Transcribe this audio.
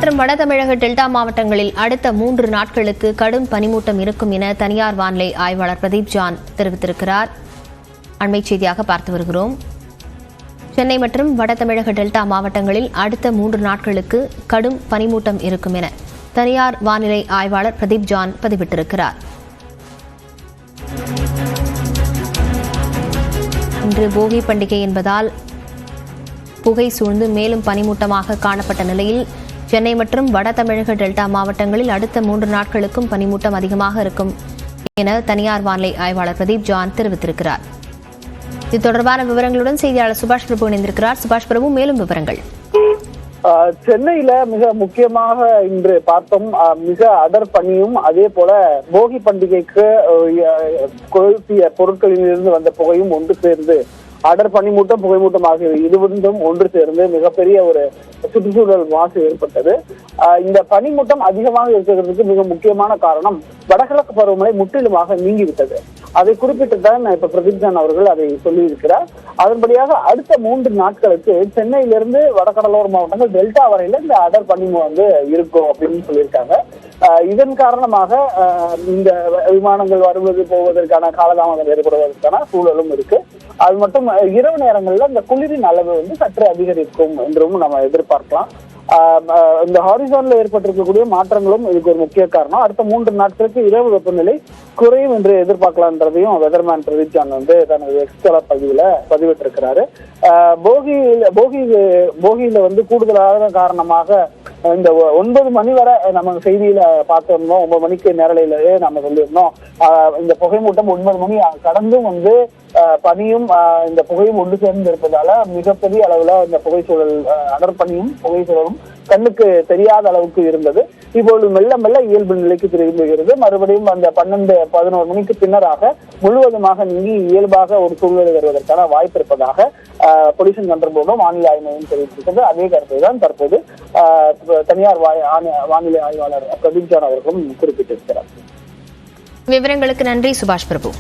மற்றும் வட தமிழக டெல்டா மாவட்டங்களில் அடுத்த 3 நாட்களுக்கு கடும் பனிமூட்டம் இருக்கும் என தனியார் வானிலை ஆய்வாளர் பிரதீப் ஜான் தெரிவித்திருக்கிறார். அண்மைச் செய்தியாக பார்த்து வருகிறோம். சென்னை மற்றும் வட தமிழக டெல்டா மாவட்டங்களில் அடுத்த 3 நாட்களுக்கு கடும் பனிமூட்டம் இருக்கும் என தனியார் வானிலை ஆய்வாளர் பிரதீப் ஜான் பதிவிட்டிருக்கிறார். இன்று போகி பண்டிகை என்பதால் புகை சூழ்ந்து மேலும் பனிமூட்டமாக காணப்பட்ட நிலையில் சென்னை மற்றும் வட தமிழக டெல்டா மாவட்டங்களில் அடுத்த 3 நாட்களுக்கும் பனிமூட்டம் அதிகமாக இருக்கும் என தனியார் வானிலை ஆய்வாளர் பிரதீப் ஜான் தெரிவித்திருக்கிறார். இது தொடர்பான விவரங்களுடன் செய்தியாளர் சுபாஷ் பிரபு இணைந்திருக்கிறார். சுபாஷ் பிரபு, மேலும் விவரங்கள். சென்னையில மிக முக்கியமாக இன்று பார்த்தோம், மிக அடர் பனியும் அதே போல போகி பண்டிகைக்கு கொளுத்திய பொருட்களில் இருந்து வந்த புகையும் ஒன்று சேர்ந்து அடர் பனிமூட்டம் புகைமூட்டம் ஆகிய இருவரும் ஒன்று சேர்ந்து மிகப்பெரிய ஒரு சுற்றுச்சூழல் மாசு ஏற்பட்டது. இந்த பனிமூட்டம் அதிகமாக இருக்கிறதுக்கு மிக முக்கியமான காரணம் வடகிழக்கு பருவமழை முற்றிலுமாக நீங்கிவிட்டது. அதை குறிப்பிட்டுதான் இப்ப பிரதீப் ஜான் அவர்கள் அதை சொல்லியிருக்கிறார். அதன்படியாக அடுத்த 3 நாட்களுக்கு சென்னையிலிருந்து வடகடலோர மாவட்டங்கள் டெல்டா வரையில இந்த அடர் பனிமூட்டம் இருக்கும் அப்படின்னு சொல்லியிருக்காங்க. இதன் காரணமாக இந்த விமானங்கள் வருவது போவதற்கான காலதாமதம் ஏற்படுவதற்கான சூழலும் இருக்கு. அது மட்டும் இரவு நேரங்கள்ல இந்த குளிரின் அளவு சற்று அதிகரிக்கும் என்றும் நம்ம எதிர்பார்க்கலாம். இந்த ஹாரிசான்ல ஏற்பட்டிருக்கக்கூடிய மாற்றங்களும் இதுக்கு ஒரு முக்கிய காரணம். அடுத்த 3 நாட்களுக்கு இரவு வெப்பநிலை குறையும் என்று எதிர்பார்க்கலான்றதையும் வெதர்மேன் பிரதீப் ஜான் தனது எக்ஸ்தல பதிவுல பதிவிட்டிருக்கிறாரு. போகியில கூடுதலான காரணமாக இந்த 9 மணி வரை நம்ம செய்தியில பார்த்திருந்தோம். 9 மணிக்கு நேரலையிலேயே நம்ம சொல்லியிருந்தோம். இந்த புகைமூட்டம் 9 மணி கடந்தும் பனியும் இந்த புகையும் ஒன்று சேர்ந்து இருப்பதால மிகப்பெரிய அளவுல இந்த புகைச்சூழல் அடர்பனியும் புகைச்சூழலும் கண்ணுக்கு தெரியாத அளவுக்கு இருந்தது. இப்பொழுது மெல்ல மெல்ல இயல்பு நிலைக்கு திரும்புகிறது. மறுபடியும் அந்த 12-11 மணிக்கு பின்னராக முழுவதுமாக நீங்கி இயல்பாக ஒரு சூழ்நிலை வருவதற்கான வாய்ப்பு இருப்பதாக பொல்யூஷன் கண்ட்ரோல் போர்டும் வானிலை ஆய்வு மையம் தெரிவித்திருக்கிறது. அதே கருத்தை தான் தற்போது தனியார் வானிலை ஆய்வாளர் பிரதீப் ஜான் அவர்களும் குறிப்பிட்டிருக்கிறார். விவரங்களுக்கு நன்றி சுபாஷ் பிரபு.